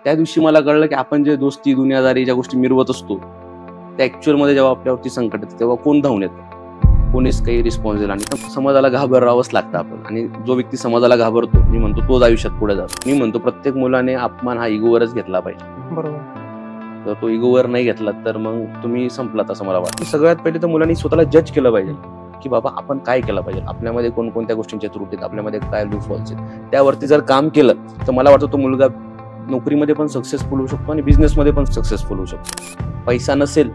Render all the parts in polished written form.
त्या दिवशी मला कळलं की आपण जे दोस्ती दुनियादारी ज्या गोष्टी मिरवत असतो त्या ऍक्च्युअल मध्ये जेव्हा आपल्यावरती संकट येतं तेव्हा कोण धावून येतं, कोणीच काही रिस्पॉन्स दिला आणि समाजाला घाबरावंच लागतं आपण. आणि जो व्यक्ती समाजाला घाबरतो मी म्हणतो तोच आयुष्यात पुढे जातो. मी म्हणतो प्रत्येक मुलाने अपमान हा इगोवरच घेतला पाहिजे. बरोबर. जर तो इगोवर नाही घेतला तर मग तुम्ही संपलात असं मला वाटतं. सगळ्यात पहिले तर मुलांनी स्वतःला जज केलं पाहिजे की बाबा आपण काय केलं पाहिजे, आपल्यामध्ये कोणकोणत्या गोष्टींच्या त्रुटी आहेत, आपल्यामध्ये काय लूपहॉल्स आहेत. त्यावरती जर काम केलं तर मला वाटतं तो मुलगा नोकरीमध्ये पण सक्सेसफुल होऊ शकतो आणि बिझनेसमध्ये पण सक्सेसफुल होऊ शकतो. पैसा नसेल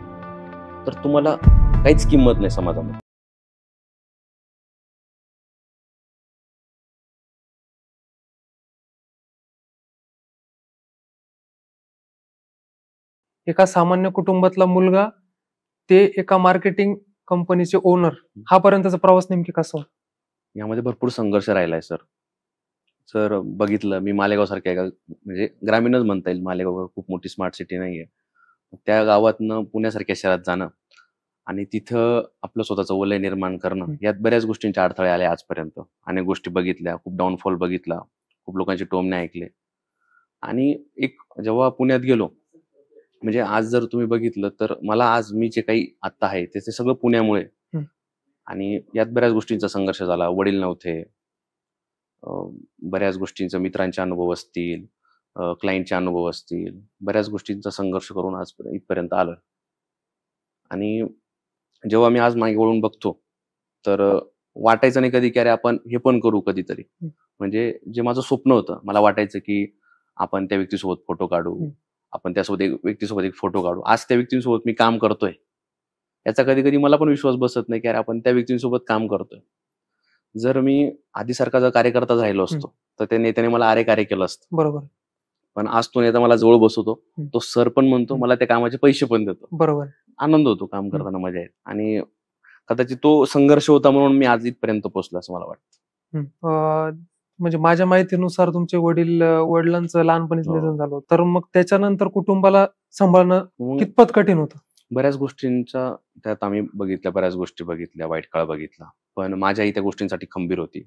तर तुम्हाला काहीच किंमत नाही समाजामध्ये. एका सामान्य कुटुंबातला मुलगा ते एका मार्केटिंग कंपनीचे ओनर हा पर्यंतचा प्रवास नेमकी कसा होता? यामध्ये भरपूर संघर्ष राहिलाय सर. जर बघितलं मी मालेगाव सारख्या म्हणजे ग्रामीणच म्हणता येईल, मालेगाव खूप मोठी स्मार्ट सिटी नाहीये. त्या गावातनं पुण्यासारख्या शहरात जाणं आणि तिथं आपलं स्वतःचं वलय निर्माण करणं यात बऱ्याच गोष्टींचे अडथळे आले आजपर्यंत. अनेक गोष्टी बघितल्या, खूप डाऊनफॉल बघितला, खूप लोकांचे टोमणे ऐकले. आणि एक जेव्हा पुण्यात गेलो म्हणजे आज जर तुम्ही बघितलं तर मला आज मी जे काही आता आहे ते सगळं पुण्यामुळे. आणि यात बऱ्याच गोष्टींचा संघर्ष झाला. वडील नव्हते, बऱ्याच गोष्टींचा मित्रांचे अनुभव असतील, क्लायंटचे अनुभव असतील, बऱ्याच गोष्टींचा संघर्ष करून आज इथपर्यंत आलोय. आणि जेव्हा मी आज मागे वळून बघतो तर वाटायचं नाही कधी की अरे आपण हे पण करू कधीतरी. म्हणजे जे माझं स्वप्न होतं, मला वाटायचं की आपण त्या व्यक्तीसोबत फोटो काढू, आपण त्यासोबत एक व्यक्तीसोबत एक फोटो काढू. आज त्या व्यक्तीसोबत मी काम करतोय याचा कधी कधी मला पण विश्वास बसत नाही की अरे आपण त्या व्यक्तींसोबत काम करतोय. जर मी आधीसारखा जर कार्यकर्ता राहिलो असतो तर त्या नेत्याने मला आरे कार्य केलं असतं. बरोबर. पण आज तो नेता मला जवळ बसवतो, तो सर पण म्हणतो, मला त्या कामाचे पैसे पण देतो. बरोबर. आनंद होतो काम करताना, मजा येते. आणि कदाचित तो संघर्ष होता म्हणून मी आज इथपर्यंत पोहोचलो असं मला वाटतं. म्हणजे माझ्या माहितीनुसार तुमचे वडिलांचं लहानपणीच निधन झालं, तर मग त्याच्यानंतर कुटुंबाला सांभाळणं कितपत कठीण होतं? बऱ्याच गोष्टींचा त्यात आम्ही बघितल्या, बऱ्याच गोष्टी बघितल्या, वाईट काळ बघितला. पण माझी आई त्या गोष्टींसाठी खंबीर होती,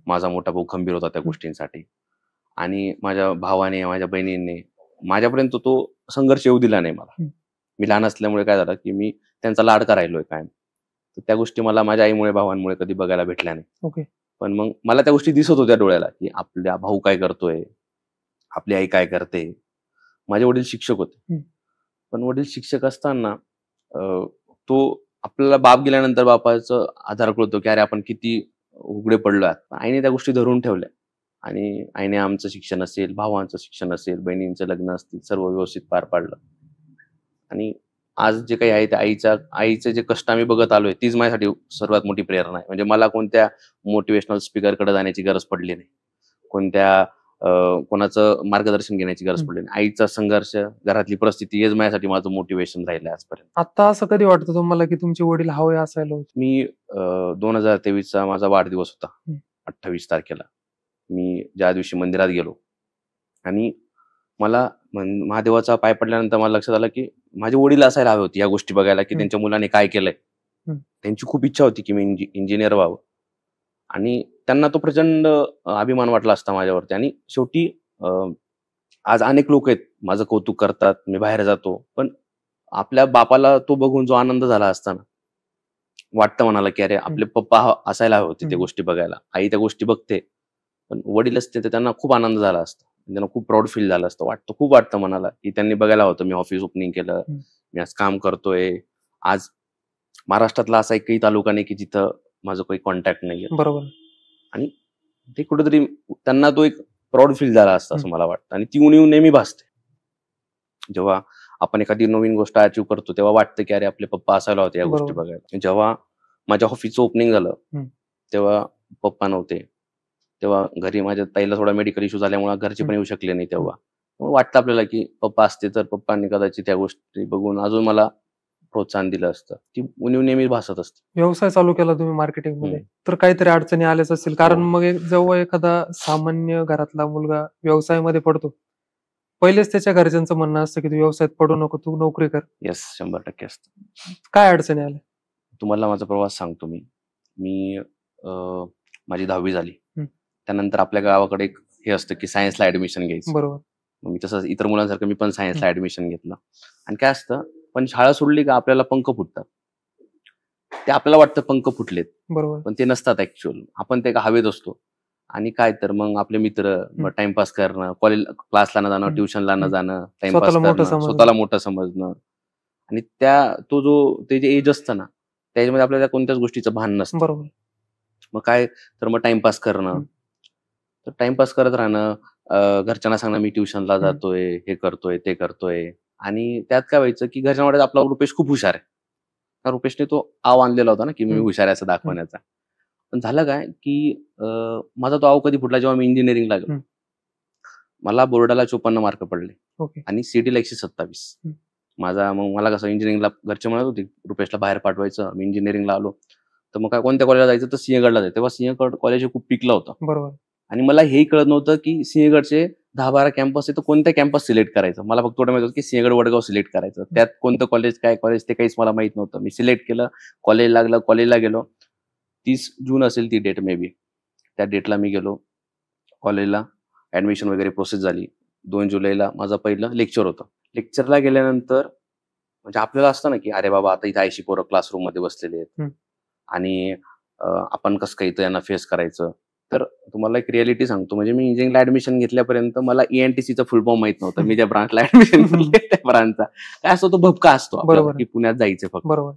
माझा मोठा भाऊ खंबीर होता त्या गोष्टींसाठी. आणि माझ्या भावाने, माझ्या बहिणींनी माझ्यापर्यंत तो संघर्ष येऊ दिला नाही मला. मी लहान असल्यामुळे काय झालं की मी त्यांचा लाडका राहिलोय कायम. तर त्या गोष्टी मला माझ्या आईमुळे, भावांमुळे कधी बघायला भेटल्या नाही. पण मग मला त्या गोष्टी दिसत होत्या डोळ्याला की आपल्या भाऊ काय करतोय, आपली आई काय करते. माझे वडील शिक्षक होते, पण वडील शिक्षक असताना तो आपल्याला बाप गेल्यानंतर बापाचं आधार कळतो की अरे आपण किती उघडे पडलो आहात. आईने त्या गोष्टी धरून ठेवल्या आणि आईने आमचं शिक्षण असेल, भावांचं शिक्षण असेल, बहिणींचं लग्न असतील, सर्व व्यवस्थित पार पाडलं. आणि आज जे काही आहे ते आईचे जे कष्ट आम्ही बघत आलोय तीच माझ्यासाठी सर्वात मोठी प्रेरणा आहे. म्हणजे मला कोणत्या मोटिवेशनल स्पीकरकडे जाण्याची गरज पडली नाही, कोणत्या कोणाचं मार्गदर्शन घेण्याची गरज पडली नाही. आईचा संघर्ष, घरातली परिस्थिती हेच माझ्यासाठी माझं मोटिवेशन राहिलंय आजपर्यंत. आता असं कधी वाटतं तुम्हाला की तुमचे वडील हवे असायला होते? मी 2023चा माझा वाढदिवस होता, 28 तारखेला. मी ज्या दिवशी मंदिरात गेलो आणि मला महादेवाचा पाय पडल्यानंतर मला लक्षात आलं की माझे वडील असायला हवे होते या गोष्टी बघायला की त्यांच्या मुलाने काय केलंय. त्यांची खूप इच्छा होती की मी इंजिनियर व्हावं आणि त्यांना तो प्रचंड अभिमान वाटला असता माझ्यावरती. आणि शेवटी आज अनेक लोक आहेत माझं कौतुक करतात, मी बाहेर जातो, पण आपल्या बापाला तो बघून जो आनंद झाला असताना वाटतं म्हणाला की अरे आपले पप्पा असायला हवे होते त्या गोष्टी बघायला. आई त्या गोष्टी बघते पण वडील असते तर त्यांना खूप आनंद झाला असता, त्यांना खूप प्राऊड फील झालं असतं. खूप वाटतं मनाला की त्यांनी बघायला होतं मी ऑफिस ओपनिंग केलं, मी आज काम करतोय. आज महाराष्ट्रातला असा एकही तालुका नाही की जिथं माझं काही कॉन्टॅक्ट नाहीये. बरोबर. आणि ते कुठेतरी त्यांना तो एक प्राऊड फील झाला असतं असं मला वाटतं. आणि ती उणीव नेहमी भासते जेव्हा आपण एखादी नवीन गोष्ट अचीव्ह करतो, तेव्हा वाटतं की अरे आपले पप्पा असायला होते या गोष्टी बघायला. जेव्हा माझ्या ऑफिसचं ओपनिंग झालं तेव्हा पप्पा नव्हते, तेव्हा घरी माझ्या ताईला थोडा मेडिकल इश्यू झाल्यामुळे घरचे पण येऊ शकले नाही. तेव्हा वाटतं आपल्याला की पप्पा असते तर पप्पांनी कदाचित त्या गोष्टी बघून अजून मला प्रोत्साहन दिलं असतं. ती उणीव नेहमी भासत असते. व्यवसाय चालू केला तुम्ही मार्केटिंग मध्ये, तर काहीतरी अडचणी आल्याच असतील. कारण मग जेव्हा एखादा सामान्य घरातला मुलगा व्यवसायामध्ये पडतो, पहिलेच त्याच्या घरच्यांचं म्हणणं असतं की तू व्यवसायात पडू नको, तू नोकरी कर. येस, 100% असतं. काय अडचणी आल्या? तुम्हाला माझा प्रवास सांगतो मी माझी 10वी झाली. त्यानंतर आपल्या गावाकडे एक हे असतं की सायन्सला ऍडमिशन घ्यायचं. बरोबर. मग मी तसंच इतर मुलांसारखं मी पण सायन्सला ऍडमिशन घेतलं. आणि काय असतं, पण शाळा सोडली का आपल्याला पंख फुटतात. ते आपल्याला वाटतं पंख फुटलेत, बरोबर. पण ते नसतात ऍक्च्युअल. आपण ते हवेत असतो. आणि काय तर मग आपले मित्र, मग टाइमपास करणं, क्लासला न जाणं, ट्युशनला न जाणं, टाइमपास स्वतःला मोठं करणं, समजणं. स्वतःला मोठं समजणं. आणि ते जे एज असतं ना, त्याच्यामध्ये आपल्याला कोणत्याच गोष्टीचं भान नसतं. बरोबर. मग काय तर मग टाइमपास करणं, तर टाइमपास करत राहणं, घरच्यांना सांगणं मी ट्युशनला जातोय, हे करतोय, ते करतोय. आणि त्यात काय व्हायचं की घरच्यांना वाटायचं आपला रुपेश खूप हुशार आहे. कारण रुपेशने तो आव आणलेला होता ना, की मी हुशार आहे असं दाखवण्याचा. पण झालं काय की माझा तो आव कधी फुटला, जेव्हा मी इंजिनिअरिंगला गेलो. मला बोर्डाला 54 मार्क पडले ओके. आणि सीईटीला 127. मग मला कसं इंजिनिअरिंगला घरचे म्हणत होते रुपेशला बाहेर पाठवायचं. मी इंजिनिअरिंगला आलो तर मग काय कोणत्या कॉलेजला जायचं, तर सिंहगडला जायचं. तेव्हा सिंहगड कॉलेज खूप पिकलं होतं. बरोबर. आणि मला हेही कळत नव्हतं की सिंहगडचे 10-12 कॅम्पस आहे, तर कोणत्या कॅम्पस सिलेक्ट करायचं. मला फक्त एवढं माहित होतं की सिंहगड वडगाव सिलेक्ट करायचं. त्यात कोणतं कॉलेज, काय कॉलेज ते काहीच मला माहित नव्हतं. मी सिलेक्ट केलं, कॉलेज लागलं, कॉलेजला गेलो. 30 जून असेल ती डेट मे बी. त्या डेटला मी गेलो कॉलेजला, ऍडमिशन वगैरे प्रोसेस झाली. 2 जुलैला माझं पहिलं लेक्चर होतं. लेक्चरला गेल्यानंतर म्हणजे आपल्याला असतं ना की अरे बाबा आता इथे 80 पोरं क्लासरूम मध्ये बसलेले आहेत आणि आपण कसं काही यांना फेस करायचं. तर तुम्हाला एक रिअलिटी सांगतो, म्हणजे मी इंजिनिअरिंगला ऍडमिशन घेतल्यापर्यंत मला ENTCचं फुल फॉर्म माहित नव्हतं. मी त्या ब्रांचला ऍडमिशन घेतलं, त्या ब्रांचचा काय असतो तो भपका असतो आपल्याला की पुण्यात जायचं फक्त. बरोबर.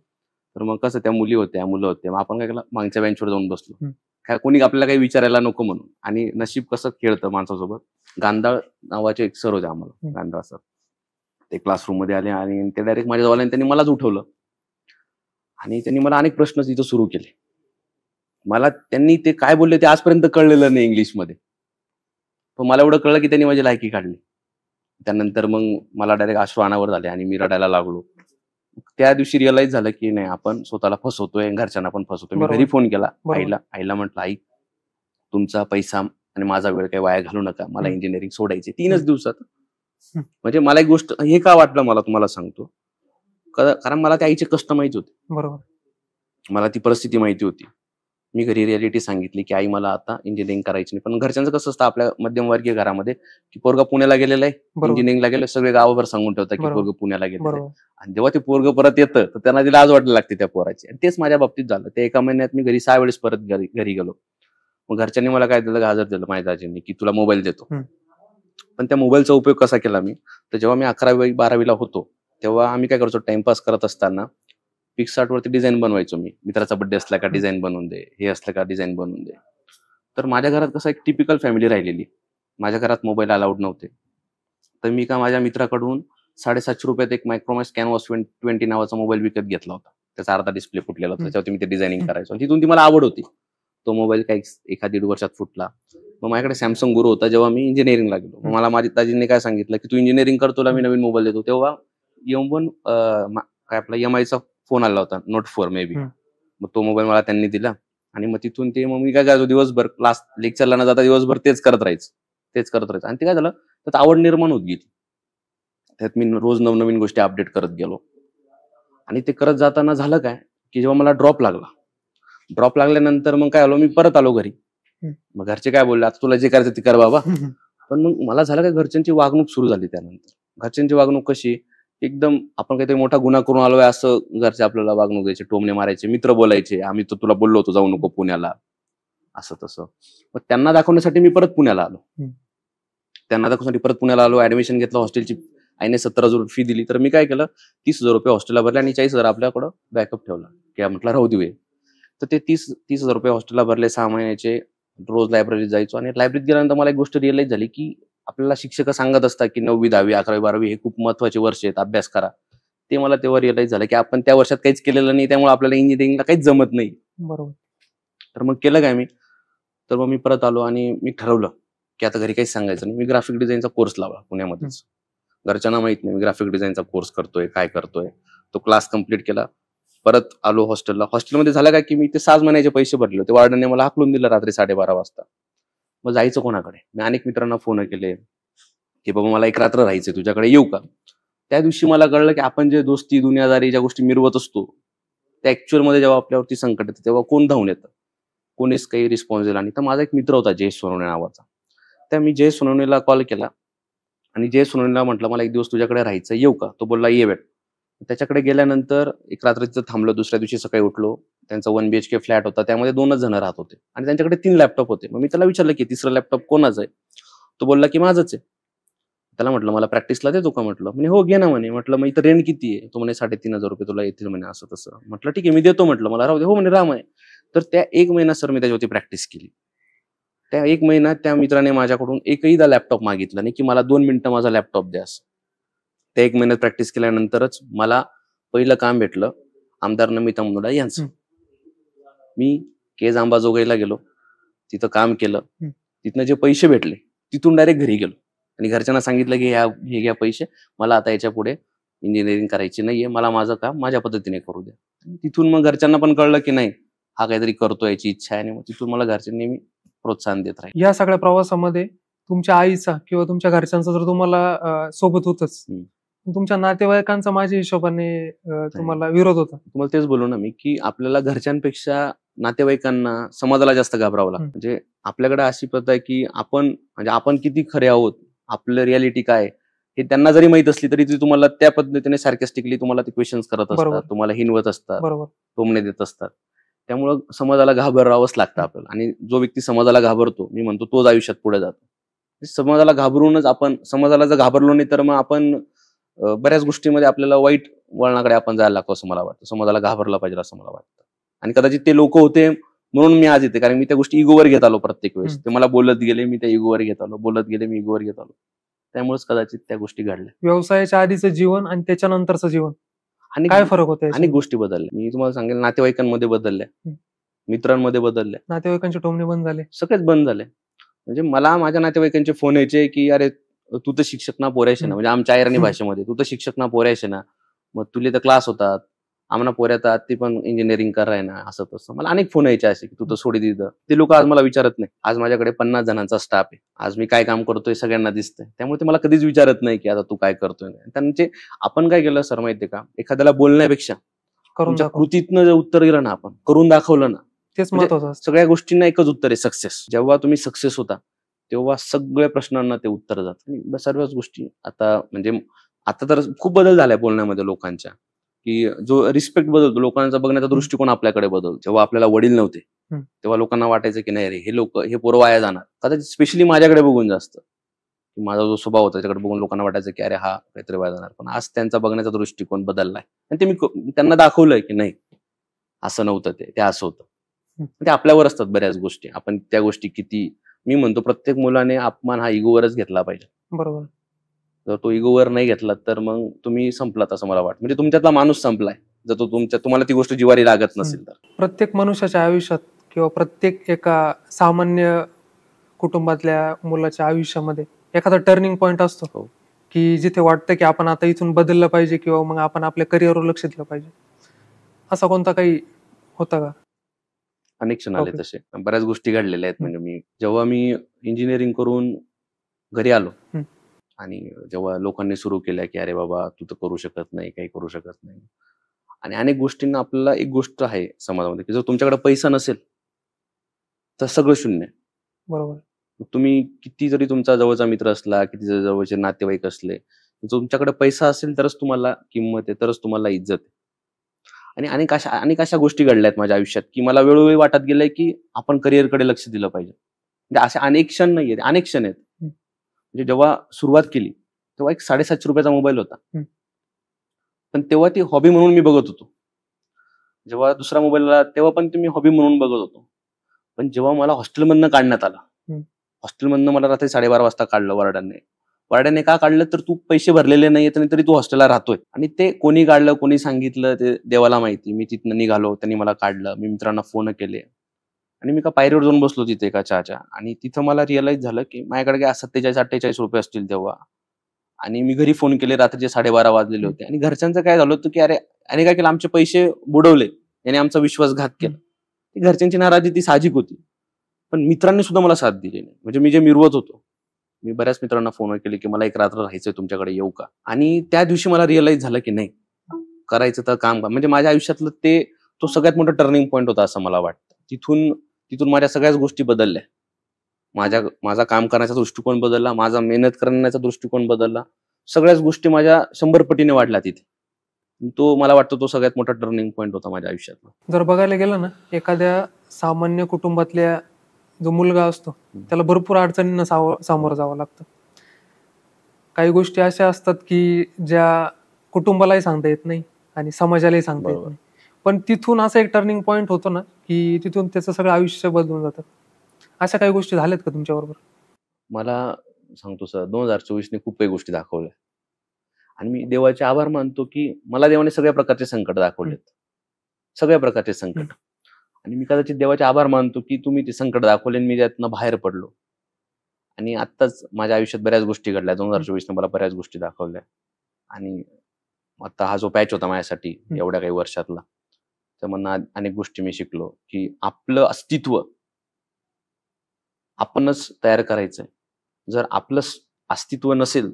तर मग कसं त्या मुली होत्या, मुलं होते, मग आपण काय केलं, मागच्या बेंचवर जाऊन बसलो. काय कोणी आपल्याला काही विचारायला नको म्हणून. आणि नशीब कसं खेळतं माणसासोबत. गांधाळ नावाचे एक सर होते आम्हाला, गांधाळ सर. ते क्लासरूम मध्ये आले आणि ते डायरेक्ट माझ्या जवळ आले, त्यांनी मलाच उठवलं आणि त्यांनी मला अनेक प्रश्न तिथं सुरू केले. मला त्यांनी ते काय बोलले ते आजपर्यंत कळलेलं नाही इंग्लिशमध्ये. पण मला एवढं कळलं की त्यांनी माझी लायकी काढली. त्यानंतर मग मला डायरेक्ट अश्रू अनावर झाले आणि मी रडायला लागलो. त्या दिवशी रिअलाइज झालं की नाही, आपण स्वतःला फसवतोय, घरच्यांना पण फसवतोय. मी घरी फोन केला आईला म्हटलं, आई तुमचा पैसा आणि माझा वेळ काही वाया घालू नका, मला इंजिनिअरिंग सोडायची 3च दिवसात. म्हणजे मला एक गोष्ट हे का वाटलं मला तुम्हाला सांगतो, कारण मला त्या आईचे कष्ट माहिती होते. बरोबर. मला ती परिस्थिती माहिती होती. मी घरी रिअलिटी सांगितली की आई मला आता इंजिनिअरिंग करायची नाही. पण घरच्यांचं कसं असतं आपल्या मध्यमवर्गीय घरामध्ये की पोरगा पुण्याला गेलेला आहे, इंजिनिअरिंगला गेलं, सगळे गावाभर सांगून ठेवतात की पोरग पुण्याला गेलेलं आहे. आणि जेव्हा ते पोरग परत येतं तर त्यांना ती लाज वाटायला लागते त्या पोराची. आणि तेच माझ्या बाबतीत झालं. ते एका महिन्यात मी घरी 6 वेळेस परत घरी गेलो. मग घरच्यांनी मला काय दिलं, गाजर दिलं माझ्या दाजींनी की तुला मोबाईल देतो. पण त्या मोबाईलचा उपयोग कसा केला मी, तर जेव्हा मी 11वी 12वीला होतो तेव्हा आम्ही काय करायचो, टाइमपास करत असताना पिक्सआर्ट वरती डिझाईन बनवायचो मी. मित्राचा बर्थडे असला का डिझाईन बनवून दे, हे असलं का डिझाईन बनवून दे. तर माझ्या घरात कसं एक टिपिकल फॅमिली राहिलेली. माझ्या घरात मोबाईल अलाउड नव्हते. तर मी का माझ्या मित्राकडून 750 रुपयात एक मायक्रोमॅक्स कॅनव्हास 20 नावाचा मोबाईल विकत घेतला होता. त्याचा अर्धा डिस्प्ले फुटलेला होता, त्याच्यावरती मी ते डिझायनिंग करायचो. तिथून ती मला आवड होती. तो मोबाईल काही 1-1.5 वर्षात फुटला. मग माझ्याकडे सॅमसंग गुरु होता जेव्हा मी इंजिनिअरिंगला गेलो. मग मला माझ्या दाजींनी काय सांगितलं की तू इंजिनिअरिंग कर, तुला मी नवीन मोबाईल देतो. तेव्हा काय आपला EMIचा फोन आला होता, Note 4 मे बी. मग तो मोबाईल मला त्यांनी दिला आणि मग तिथून मग मी काय करायचो, दिवसभर क्लास लेक्चरला न जाता दिवसभर तेच करत राहायचं. आणि ते काय झालं, त्यात आवड निर्माण होत गेली. त्यात मी रोज नवनवीन गोष्टी अपडेट करत गेलो. आणि ते करत जाताना झालं काय की जेव्हा मला ड्रॉप लागल्यानंतर मग काय आलो, मी परत आलो घरी. मग घरचे काय बोलले, आता तुला जे करायचं ते कर बाबा. पण मग मला झालं काय, घरच्यांची वागणूक सुरू झाली त्यानंतर. घरच्यांची वागणूक कशी, एकदम आपण काहीतरी मोठा गुन्हा करून आलोय असं घरचे आपल्याला वागणूक द्यायचे, टोमणे मारायचे, मित्र बोलायचे, आम्ही तर तुला बोललो होतो जाऊ नको पुण्याला, असं तसं. मग त्यांना दाखवण्यासाठी मी परत पुण्याला आलो. ऍडमिशन घेतलं. हॉस्टेलची आईने 17,000 फी दिली. तर मी काय केलं, 30,000 रुपये हॉस्टेलला भरले आणि 40,000 आपल्याकडं बॅकअप ठेवला की म्हटलं राहू देऊ. तर ते 30,000 रुपये हॉस्टेलला भरले 6 महिन्याचे. रोज लायब्ररीत जायचो आणि लायब्ररीत गेल्यानंतर मला एक गोष्ट रिअलाइज झाली की आपल्याला शिक्षक सांगत असतात की 9वी 10वी 11वी 12वी हे खूप महत्वाचे वर्ष आहेत, अभ्यास करा. ते मला तेव्हा रिअलाइज झालं की आपण त्या वर्षात काहीच केलेलं नाही, त्यामुळे आपल्याला इंजिनिअरिंगला काहीच जमत नाही. बरोबर. तर मग केलं काय मी, तर मग मी परत आलो आणि मी ठरवलं की आता घरी काहीच सांगायचं नाही. मी ग्राफिक डिझाईनचा कोर्स लावला पुण्यामध्येच. घरच्यांना माहित नाही मी ग्राफिक डिझाईनचा कोर्स करतोय, काय करतोय. तो क्लास कम्प्लीट केला. परत आलो हॉस्टेलला. हॉस्टेलमध्ये झालं काय की मी ते 6 महिन्याचे पैसे भरले होते. वॉर्डनने मला हाकलून दिलं रात्री 12:30 वाजता. मग जायचं कोणाकडे. मी अनेक मित्रांना फोन केले की बाबा मला एक रात्र राहायचंय, तुझ्याकडे येऊ का. त्या दिवशी मला कळलं की आपण जे दोस्ती दुनियादारी ज्या गोष्टी मिरवत असतो त्या ऍक्च्युअल मध्ये जेव्हा आपल्यावरती संकट येतं तेव्हा कोण धावून येतं, कोणीच काही रिस्पॉन्स दिला नाही. तर माझा एक मित्र होता जयेश सोनवणे नावाचा. त्या मी जयेश सोनवणेला कॉल केला आणि जे सुनीलला म्हटलं मला एक दिवस तुझ्याकडे राहायचं, येऊ का? तो बोलला ये बेट. त्याच्याकडे गेल्यानंतर एक रात्री तिथं थांबलो. दुसऱ्या दिवशी सकाळी उठलो. त्यांचा 1 BHK फ्लॅट होता. त्यामध्ये 2च जण राहत होते आणि त्यांच्याकडे 3 लॅपटॉप होते. मग मी त्याला विचारलं की तिसरं लॅपटॉप कोणाचं आहे? तो बोलला की माझंच आहे. त्याला म्हटलं मला प्रॅक्टिसला देतो का म्हटलं. म्हणे हो घे ना म्हणे. म्हटलं मग इथं रेंट किती आहे? तो म्हणे 3,500 रुपये तुला येतील म्हणे असं तसं. म्हटलं ठीक आहे मी देतो म्हटलं, मला राहू दे. हो म्हणे राहा म्हणे. तर त्या 1 महिना सर मी त्याच्यावरती प्रॅक्टिस केली. त्या 1 महिन्यात त्या मित्राने माझ्याकडून एकहीदा लॅपटॉप मागितला नाही की मला 2 मिनिटं माझा लॅपटॉप द्या असं. त्या 1 महिन्यात प्रॅक्टिस केल्यानंतरच मला पहिलं काम भेटलं आमदार नमिता मुंदडा यांचं. मी केज अंबाजोगाईला गेलो, तिथं काम केलं. तिथनं जे पैसे भेटले तिथून डायरेक्ट घरी गेलो आणि घरच्यांना सांगितलं की हे घ्या पैसे, मला आता याच्या पुढे इंजिनिअरिंग करायची नाहीये, मला माझं काम माझ्या पद्धतीने करू द्या. तिथून मग घरच्यांना पण कळलं की नाही हा काहीतरी करतो, याची इच्छा आहे. आणि मग तिथून मला घरच्यांनी नेहमी प्रोत्साहन देत राहील. या सगळ्या प्रवासामध्ये तुमच्या आईचा किंवा तुमच्या घरच्यांचा जर तुम्हाला सोबत होतच, तुमच्या नातेवाईकांचा माझ्या हिशोबाने तुम्हाला विरोध होता. तुम्हाला तेच बोलू ना मी की आपल्याला घरच्यांपेक्षा नातेवाईकांना, समाजाला जास्त घाबरावं लागतं. म्हणजे आपल्याकडे अशी पद्धत आहे की आपण किती खरे आहोत, आपलं रियालिटी काय हे त्यांना जरी माहित असली तरी ती तुम्हाला त्या पद्धतीने सार्कॅस्टिकली तुम्हाला ते क्वेश्चन्स करत असतात, तुम्हाला हिनवत असतात, टोमणे देत असतात. त्यामुळं समाजाला घाबरावंच लागतं आपल्याला. आणि जो व्यक्ती समाजाला घाबरतो, मी म्हणतो तोच आयुष्यात पुढे जातो. समाजाला घाबरूनच आपण, समाजाला जर घाबरलो नाही तर मग आपण बऱ्याच गोष्टीमध्ये आपल्याला वाईट वळणाकडे आपण जायला लागतो असं मला वाटतं. समाजाला घाबरला पाहिजे असं मला वाटतं. आणि कदाचित ते लोक होते म्हणून मी आज येते, कारण मी त्या गोष्टी इगोवर घेत आलो प्रत्येक वेळेस. ते मला बोलत गेले, मी त्या इगोवर घेत आलो, बोलत गेले, मी इगोवर घेत आलो. त्यामुळेच कदाचित त्या गोष्टी घडल्या. व्यवसायाच्या आधीचं जीवन आणि त्याच्यानंतरचं जीवन आणि काय फरक होता? अनेक गोष्टी बदलल्या. मी तुम्हाला सांगेल नातेवाईकांमध्ये बदलल्या, मित्रांमध्ये बदलल्या. नातेवाईकांचे टोमणे बंद झाले, सगळेच बंद झाले. म्हणजे मला माझ्या नातेवाईकांचे फोन यायचे की अरे तू तर शिक्षक ना पोरायचे ना, म्हणजे आमच्या आयराणी भाषेमध्ये, तू तर शिक्षक ना पोरायचे ना, मग तुले तर क्लास होतात, आम्हाला पोऱ्यात ती पण इंजिनिअरिंग कराय ना, असं तसं. मला अनेक फोन यायचे असे की तू तर सोडी दिलं. ते लोक आज मला विचारत नाही. आज माझ्याकडे 50 जणांचा स्टाफ आहे. आज मी काय काम करतोय सगळ्यांना दिसतंय. त्यामुळे ते मला कधीच विचारत नाही की आता तू काय करतोय. त्यांचे आपण काय केलं सर माहितीये का, एखाद्याला बोलण्यापेक्षा तुमच्या कृतीतनं जे उत्तर दिलं ना, आपण करून दाखवलं ना, तेच महत्वाचं. सगळ्या गोष्टींना एकच उत्तर आहे, सक्सेस. जेव्हा तुम्ही सक्सेस होता तेव्हा सगळ्या प्रश्नांना ते उत्तर जातं. आणि सर्वच गोष्टी आता तर खूप बदल झालाय बोलण्यामध्ये लोकांच्या, की जो रिस्पेक्ट बदलतो, लोकांचा बघण्याचा दृष्टिकोन आपल्याकडे बदलतो. जेव्हा आपल्याला वडील नव्हते तेव्हा लोकांना वाटायचं की नाही रे हे पोरं वाया जाणार. कदाचित स्पेशली माझ्याकडे बघून जास्त, माझा जो स्वभाव होता त्याच्याकडे बघून लोकांना वाटायचं की अरे हा काहीतरी वाया जाणार. पण आज त्यांचा बघण्याचा दृष्टिकोन बदललाय आणि ते मी त्यांना दाखवलंय की नाही असं नव्हतं, ते असं होतं. ते आपल्यावर असतात बऱ्याच गोष्टी. आपण त्या गोष्टी किती, मी म्हणतो प्रत्येक मुलाने अपमान हा इगोवरच घेतला पाहिजे. बरोबर. जर तो इगोवर नाही घेतला तर मग तुम्ही संपलात असं मला वाटतं. म्हणजे तुमच्यातला माणूस संपलाय जर तो तुम्हाला ती गोष्ट जिवारी लागत नसेल तर. प्रत्येक मनुष्याच्या आयुष्यात किंवा प्रत्येक एका सामान्य कुटुंबातल्या मुलाच्या आयुष्यामध्ये एखादा टर्निंग पॉइंट असतो की जिथे वाटतं की आपण आता इथून बदललं पाहिजे किंवा मग आपण आपल्या करिअरवर लक्ष दिलं पाहिजे. असा कोणता काही होता का? अनेक क्षण आले तसे, बऱ्याच गोष्टी घडलेल्या आहेत. म्हणजे जेव्हा मी इंजिनिअरिंग करून घरी आलो आणि जेव्हा लोकांनी सुरू केल्या की अरे बाबा तू तर करू शकत नाही, काही करू शकत नाही. आणि अनेक गोष्टींना आपल्याला एक गोष्ट आहे समाजामध्ये की जर तुमच्याकडे पैसा नसेल तर सगळं शून्य. बरोबर. तुम्ही किती जरी तुमचा जवळचा मित्र असला, किती जरी जवळचे नातेवाईक असले, तुमच्याकडे पैसा असेल तरच तुम्हाला किंमत आहे, तरच तुम्हाला इज्जत आहे. आणि अनेक अशा गोष्टी घडल्यात माझ्या आयुष्यात की मला वेळोवेळी वाटत गेलंय की आपण करिअरकडे लक्ष दिलं पाहिजे. म्हणजे असे अनेक क्षण नाहीये, अनेक क्षण आहेत. म्हणजे जेव्हा सुरुवात केली तेव्हा एक 750 रुपयाचा मोबाईल होता, पण तेव्हा ती हॉबी म्हणून मी बघत होतो. जेव्हा दुसरा मोबाईल आला तेव्हा पण मी हॉबी म्हणून बघत होतो. पण जेव्हा मला हॉस्टेलमधनं काढण्यात आलं, हॉस्टेलमधनं मला रात्री 12:30 वाजता काढलं वार्डाने का काढलं तर तू पैसे भरलेले नाहीये तरी तू हॉस्टेलला राहतोय. आणि ते कोणी काढलं, कोणी सांगितलं ते देवाला माहिती. मी तिथनं निघालो, त्यांनी मला काढलं. मी मित्रांना फोन केले आणि मी पायरीवर जाऊन बसलो तिथे एका चहाच्या. आणि तिथं मला रिअलाइज झालं की माझ्याकडे काय 47-48 रुपये असतील तेव्हा. आणि मी घरी फोन केले, रात्रीचे 12:30 वाजलेले होते. आणि घरच्यांचं काय झालं होतं की अरे याने काय केलं, आमचे पैसे बुडवले, याने आमचा विश्वासघात केला. घरच्यांची नाराजी ती साहजिक होती. पण मित्रांनी सुद्धा मला साथ दिली नाही. म्हणजे मी जे मिरवत होतो, मी बऱ्याच मित्रांना फोन केले की मला एक रात्र राहायचंय तुमच्याकडे, येऊ का? आणि त्या दिवशी मला रिअलाइज झालं की नाही, करायचं तर काम. म्हणजे माझ्या आयुष्यातलं तो सगळ्यात मोठा टर्निंग पॉईंट होता असं मला वाटतं. तिथून माझ्या सगळ्याच गोष्टी बदलल्या. माझा काम करण्याचा दृष्टिकोन बदलला, माझा मेहनत करण्याचा दृष्टिकोन बदलला. सगळ्याच गोष्टी माझ्या 100 पटीने वाढल्या तिथे. तो मला वाटतं तो सगळ्यात मोठा टर्निंग पॉईंट होता माझ्या आयुष्यातला. जर बघायला गेलं ना, एखाद्या सामान्य कुटुंबातल्या जो मुलगा असतो त्याला भरपूर अडचणींना सामोरं जावं लागतं. काही गोष्टी अशा असतात की ज्या कुटुंबालाही सांगता येत नाही आणि समाजालाही सांगता येत बरोबर. नाही. पण तिथून असं एक टर्निंग पॉईंट होतो ना, की तिथून त्याचं सगळं आयुष्य बदलून जातं. अशा काही गोष्टी झाल्यात का तुमच्या बरोबर? मला सांगतो सर, 2024 ने खूप काही गोष्टी दाखवल्या आणि मी देवाचे आभार मानतो की मला देवाने सगळ्या प्रकारचे संकट दाखवलेत. सगळ्या प्रकारचे संकट. आणि मी कदाचित देवाचे आभार मानतो की तुम्ही ते संकट दाखवले आणि मी त्यातनं बाहेर पडलो. आणि आत्ताच माझ्या आयुष्यात बऱ्याच गोष्टी घडल्या. 2024 ने मला बऱ्याच गोष्टी दाखवल्या. आणि आता हा जो पॅच होता माझ्यासाठी एवढ्या काही वर्षातला, त्यामधनं अनेक गोष्टी मी शिकलो की आपलं अस्तित्व आपणच तयार करायचंय. जर आपलं अस्तित्व नसेल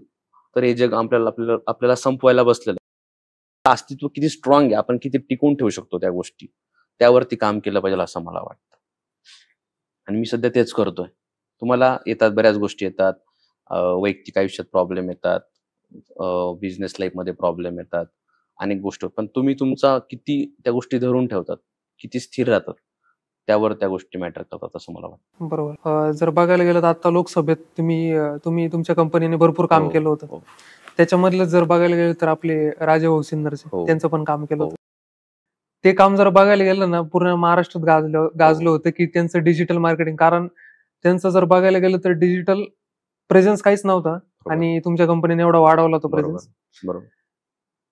तर हे जग आपल्याला संपवायला बसलेलं आहे. अस्तित्व किती स्ट्रॉंग आहे, आपण किती टिकवून ठेवू शकतो त्या गोष्टी, त्यावरती काम केलं पाहिजे असं मला वाटतं. आणि मी सध्या तेच करतोय. तुम्हाला येतात, बऱ्याच गोष्टी येतात, वैयक्तिक आयुष्यात प्रॉब्लेम येतात, बिझनेस लाईफमध्ये प्रॉब्लेम येतात, अनेक गोष्टी. पण तुम्ही तुमचा किती त्या गोष्टी धरून ठेवतात, किती स्थिर राहतात, त्यावर त्या गोष्टी मॅटर करतात असं मला वाटतं. बरोबर. जर बघायला गेलं तर आता लोकसभेत तुम्ही तुमच्या कंपनीने भरपूर काम केलं होतं. हो, त्याच्यामधलं जर बघायला गेलं तर आपले राजेभाऊ सिन्नरचे हो. त्यांचं पण काम केलं हो. होतं. ते काम जर बघायला गेलं ना, पूर्ण महाराष्ट्रात गाजलं होतं की त्यांचं डिजिटल मार्केटिंग. कारण त्यांचं जर बघायला गेलं तर डिजिटल प्रेझेन्स काहीच नव्हता बरोबर. आणि तुमच्या कंपनीने एवढा वाढवला तो बरोबर. प्रेझेन्स. बरोबर.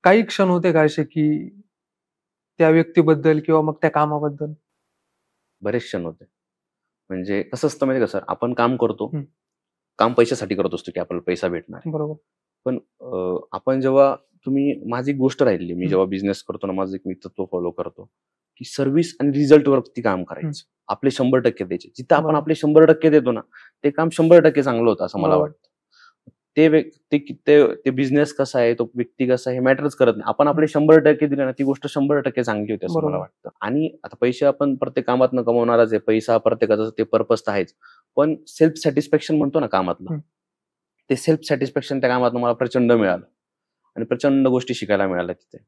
काही क्षण होते का असे की त्या व्यक्तीबद्दल किंवा मग त्या कामाबद्दल? बरेच क्षण होते. म्हणजे कसं असतं माहिती का सर, आपण काम करतो, हं. काम पैशासाठी करत असतो की आपल्याला पैसा भेटणार आहे. बरोबर. पण आपण जेव्हा माझी एक गोष्ट राहिली, मी हं. जेव्हा बिझनेस करतो ना, माझं एक मी तत्व फॉलो करतो की सर्व्हिस आणि रिझल्ट वरती काम करायचं. आपले 100% द्यायचे. जिथं आपण बरोबर. आपले 100% देतो ना, ते काम 100% चांगलं होतं असं मला बरोबर. वाटतं. ते बिझनेस कसा आहे, तो व्यक्ती कसा आहे, हे मॅटरच करत नाही. आपण आपले 100% दिले ना, ती गोष्ट 100% चांगली होते असं मला बरोबर. वाटतं. आणि आता पैसे आपण प्रत्येक कामातनं कमवणारच आहे. पैसा प्रत्येकाचं ते पर्पज तर आहेच. पण सेल्फ सॅटिस्फॅक्शन म्हणतो ना कामातलं, ते सेल्फ सॅटिस्फॅक्शन त्या कामातनं मला प्रचंड मिळालं आणि प्रचंड गोष्टी शिकायला मिळाल्या तिथे.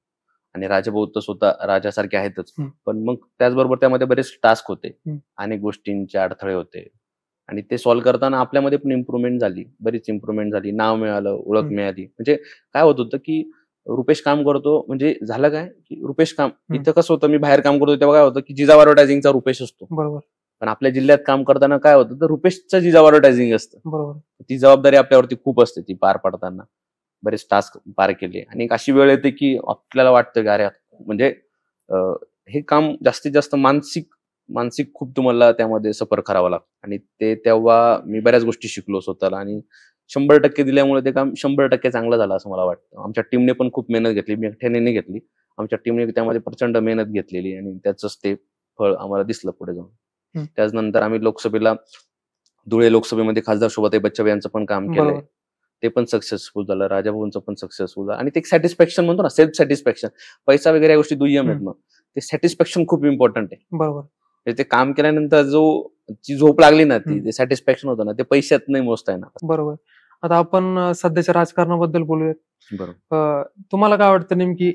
आणि राजाभाऊ तर स्वतः राजासारखे आहेतच. पण मग त्याचबरोबर त्यामध्ये बरेच टास्क होते, अनेक गोष्टींचे अडथळे होते आणि ते सॉल्व्ह करताना आपल्यामध्ये पण इम्प्रुव्हमेंट झाली, बरीच इम्प्रुव्हमेंट झाली, नाव मिळालं, ओळख मिळाली. म्हणजे काय होत होतं की रुपेश काम करतो, म्हणजे झालं काय की रुपेश काम, इथं कसं होतं, मी बाहेर काम करतो तेव्हा काय होतं की जिजाऊ ॲडव्हर्टायझिंगचा रुपेश असतो. बरोबर. पण आपल्या जिल्ह्यात काम करताना काय होतं, तर रुपेशचं जिजाऊ ॲडव्हर्टायझिंग असतं. बरोबर. ती जबाबदारी आपल्यावरती खूप असते, ती पार पडताना. बरेच टास्क पार केले आणि एक अशी वेळ येते की आपल्याला वाटतं की अरे म्हणजे हे काम जास्तीत जास्त मानसिक खूप तुम्हाला त्यामध्ये सफर करावं लागतं. आणि ते तेव्हा मी बऱ्याच गोष्टी शिकलो स्वतःला आणि 100% दिल्यामुळे ते काम 100% चांगलं झालं असं मला वाटतं. आमच्या टीमने पण खूप मेहनत घेतली, मी एकट्याने नाही घेतली. आमच्या टीमने त्यामध्ये प्रचंड मेहनत घेतलेली आणि त्याचंच ते फळ आम्हाला दिसलं पुढे जाऊन. त्याचनंतर आम्ही धुळे लोकसभेमध्ये खासदार शोभाताई बच्चव यांचं पण काम केलंय. ते पण सक्सेसफुल झालं, राजाभाऊंचं पण सक्सेसफुल झालं आणि ते एक सॅटिस्फॅक्शन म्हणतो ना, सेल्फ सॅटिस्फॅक्शन. पैसा वगैरे या गोष्टी दुय्यम आहेत, मग ते सॅटिस्फॅक्शन खूप इम्पॉर्टंट आहे. बरोबर. ते काम केल्यानंतर जी झोप लागली ना, ते सॅटिस्फॅक्शन होतं ना, ते पैशात नाही मोजता येणार. बरोबर. आता आपण सध्याच्या राजकारणाबद्दल बोलूयात. बरोबर. तुम्हाला काय वाटतं नेमकी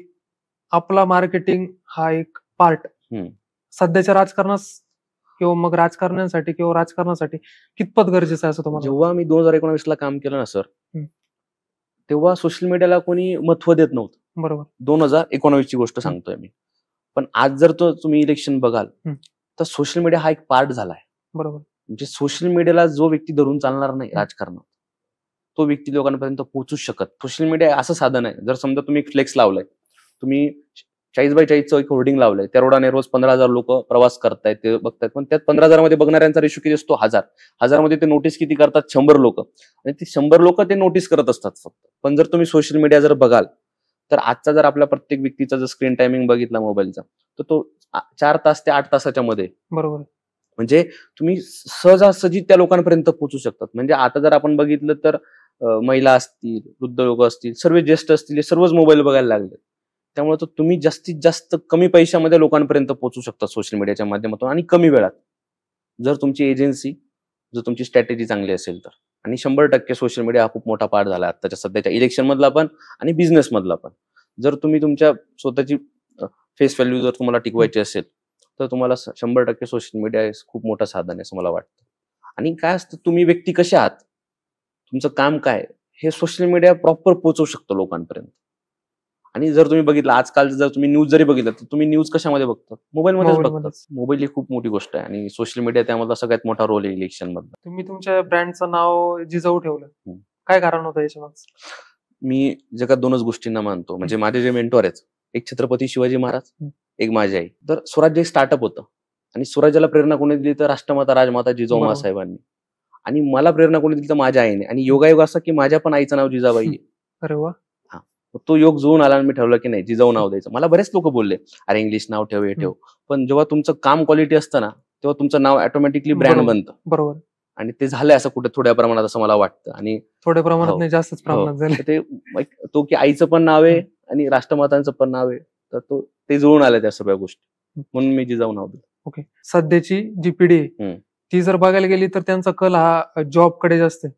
आपला मार्केटिंग हा एक पार्ट सध्याच्या राजकारणास किंवा मग राजकारणासाठी कितपत गरजेचं आहे असं तुम्हाला? जेव्हा मी 2019 ला काम केलं ना सर, तेव्हा सोशल मीडियाला कोणी महत्व देत नव्हतं. बरोबर. 2019 ची गोष्ट सांगतोय मी. पण आज जर तुम्ही इलेक्शन बघाल तर सोशल मीडिया हा एक पार्ट झालाय. बरोबर. म्हणजे सोशल मीडियाला जो व्यक्ती धरून चालणार नाही राजकारणात, तो व्यक्ती लोकांपर्यंत पोहोचूच शकत. सोशल मीडिया असं साधन आहे, जर समजा तुम्ही एक फ्लेक्स लावलाय, तुम्ही 40/40चं एक होर्डिंग लावलंय, त्या रोडाने रोज 15,000 लोक प्रवास करतायत, ते बघतायत. पण त्यात 15,000 मध्ये बघणाऱ्यांचा रेशो किती असतो? 1000 मध्ये ते नोटीस किती करतात? 100 लोक. आणि ते 100 लोक ते नोटीस करत असतात फक्त. पण जर तुम्ही सोशल मीडिया जर बघाल तर आजचा जर आपल्या प्रत्येक व्यक्तीचा जर स्क्रीन टायमिंग बघितला मोबाईलचा, तर तो 4 तास ते 8 तासाच्या मध्ये. बरोबर. म्हणजे तुम्ही सहजासहजी त्या लोकांपर्यंत पोहोचू शकतात. म्हणजे आता जर आपण बघितलं तर महिला असतील, वृद्ध लोक असतील, सर्व ज्येष्ठ असतील, हे सर्वच मोबाईल बघायला लागले. त्यामुळे तर तुम्ही जास्तीत जास्त कमी पैशामध्ये लोकांपर्यंत पोहोचू शकता सोशल मीडियाच्या माध्यमातून आणि कमी वेळात. जर तुमची एजन्सी जर तुमची स्ट्रॅटेजी चांगली असेल तर. आणि 100% सोशल मीडिया हा खूप मोठा पार्ट झाला आताच्या सध्याच्या इलेक्शन मधला पण आणि बिझनेस मधला पण. जर तुम्ही तुमच्या स्वतःची फेस व्हॅल्यू जर तुम्हाला टिकवायची असेल तर तुम्हाला 100% सोशल मीडिया हे खूप मोठं साधन आहे असं मला वाटतं. आणि काय असतं, तुम्ही व्यक्ती कसे आहात, तुमचं काम काय, हे सोशल मीडिया प्रॉपर पोहोचवू शकतो लोकांपर्यंत. आणि जर तुम्ही बघितलं आजकाल, जर तुम्ही न्यूज जरी बघितलं तर तुम्ही न्यूज कशामध्ये बघता, मोबाईलमध्येच बघतात. मोबाईल ही खूप मोठी गोष्ट आहे आणि सोशल मीडिया त्यामधला सगळ्यात मोठा रोल आहे इलेक्शन मधला. तुम्ही तुमच्या ब्रँडचं नाव जिजाऊ ठेवलं, काय कारण होतं याच्यामागचं? मी जगात दोनच गोष्टींना मानतो, म्हणजे माझे जे मेंटॉर आहेत, एक छत्रपती शिवाजी महाराज, एक माझी आई. तर स्वराज्य स्टार्टअप होतं आणि स्वराज्याला प्रेरणा कोणी दिली तर राष्ट्रमाता राजमाता जिजाऊ माँसाहेबांनी. आणि मला प्रेरणा कोणी दिली तर माझ्या आईने. आणि योगायोग असा की माझ्या पण आईचं नाव जिजाबाई आहे. अरे वा. तो योग जुळून आला आणि मी ठरवलं की नाही, जिजाऊ नाव द्यायचं. मला बरेच लोक बोलले अरे इंग्लिश नाव ठेव, हे ठेव, पण जेव्हा तुमचं काम क्वालिटी असतं ना तेव्हा तुमचं नाव ऑटोमॅटिकली ब्रँड बनतं. बरोबर. आणि ते झालंय असं कुठे थोड्या प्रमाणात असं मला वाटतं. आणि थोड्या प्रमाणात नाही, जास्तच प्रमाणात झालं ते. तो की आईचं पण नाव आहे आणि राष्ट्रमातांचं पण नाव आहे, तर ते जुळून आलं त्या सगळ्या गोष्टी, म्हणून मी जिजाऊ नाव दिलं. ओके. सध्याची जी पिढी आहे ती जर बघायला गेली तर त्यांचा कल हा जॉबकडे जास्त आहे,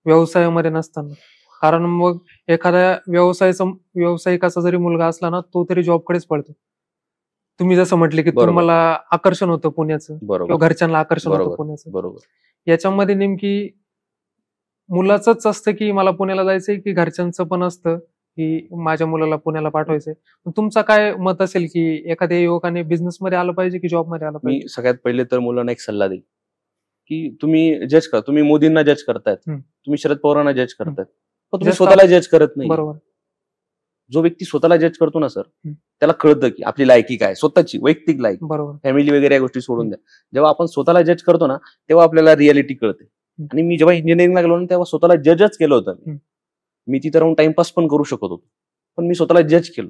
व्यवसायामध्ये नसताना. कारण मग एखाद्या व्यावसायिकाचा जरी मुलगा असला ना, तो तरी जॉबकडेच पळतो. तुम्ही जसं म्हटले की तुम्हाला आकर्षण होतं पुण्याचं, किंवा घरच्यांना आकर्षण होतं पुण्याचं. बरोबर. याच्यामध्ये नेमकी मुलाचंच असतं की मला पुण्याला जायचंय, की घरच्यांचं पण असतं की माझ्या मुलाला पुण्याला पाठवायचंय? तुमचं काय मत असेल की एखाद्या युवकाने बिझनेस मध्ये आलं पाहिजे की जॉब मध्ये आलं पाहिजे? मी सगळ्यात पहिले तर मुलांना एक सल्ला देईल की तुम्ही जज करा. तुम्ही मोदींना जज करतायत, तुम्ही शरद पवारांना जज करतायत, पण तुम्ही स्वतःला जज करत नाही. बरोबर. जो व्यक्ती स्वतःला जज करतो ना सर, त्याला कळतं की आपली लायकी काय, स्वतःची वैयक्तिक लायकी. बरोबर. फॅमिली वगैरे या गोष्टी सोडून द्या. जेव्हा आपण स्वतःला जज करतो ना तेव्हा आपल्याला रियालिटी कळते. आणि मी जेव्हा इंजिनिअरिंगला गेलो ना तेव्हा स्वतःला जजच केलं होतं. मी तिथे राहून टाइमपास पण करू शकत होतो, पण मी स्वतःला जज केलं.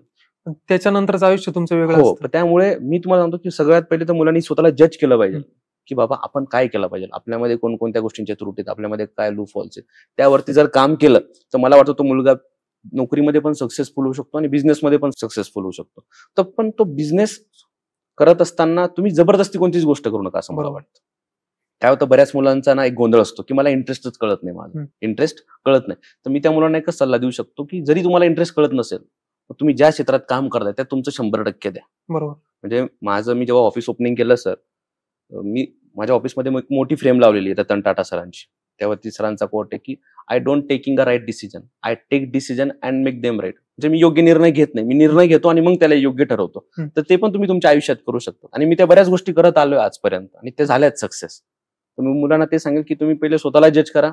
त्याच्यानंतरचं आयुष्य तुमचं वेगळं असतं. त्यामुळे मी तुम्हाला सांगतो की सगळ्यात पहिले तर मुलांनी स्वतःला जज केलं पाहिजे की बाबा आपण काय केलं पाहिजे, आपल्यामध्ये कोणकोणत्या गोष्टींच्या त्रुटी आहेत, आपल्यामध्ये काय लूप फॉल्स आहेत. त्यावरती जर काम केलं तर मला वाटतं तो मुलगा नोकरीमध्ये पण सक्सेसफुल होऊ शकतो आणि बिझनेसमध्ये पण सक्सेसफुल होऊ शकतो. तर पण तो बिझनेस करत असताना तुम्ही जबरदस्ती कोणतीच गोष्ट करू नका असं मला वाटतं. काय होतं, बऱ्याच मुलांचा ना एक गोंधळ असतो की मला इंटरेस्टच कळत नाही, माझा इंटरेस्ट कळत नाही. तर मी त्या मुलांना एकच सल्ला देऊ शकतो की जरी तुम्हाला इंटरेस्ट कळत नसेल तर तुम्ही ज्या क्षेत्रात काम करताय त्यात तुमचं 100% द्या. बरोबर. म्हणजे मी जेव्हा ऑफिस ओपनिंग केलं सर, मी माझ्या ऑफिसमध्ये एक मोठी फ्रेम लावलेली आहे रतन टाटा सरांची. त्यावरती सरांचा कोट आहे की I don't taking a right decision, I take decision and make them right. म्हणजे मी योग्य निर्णय घेत नाही, मी निर्णय घेतो आणि मग त्याला योग्य ठरवतो. तर ते पण तुम्ही तुमच्या आयुष्यात करू शकता. आणि मी त्या बऱ्याच गोष्टी करत आलोय आजपर्यंत आणि ते झाल्यात सक्सेस. तर मी मुलांना ते सांगेल की तुम्ही पहिले स्वतःला जज करा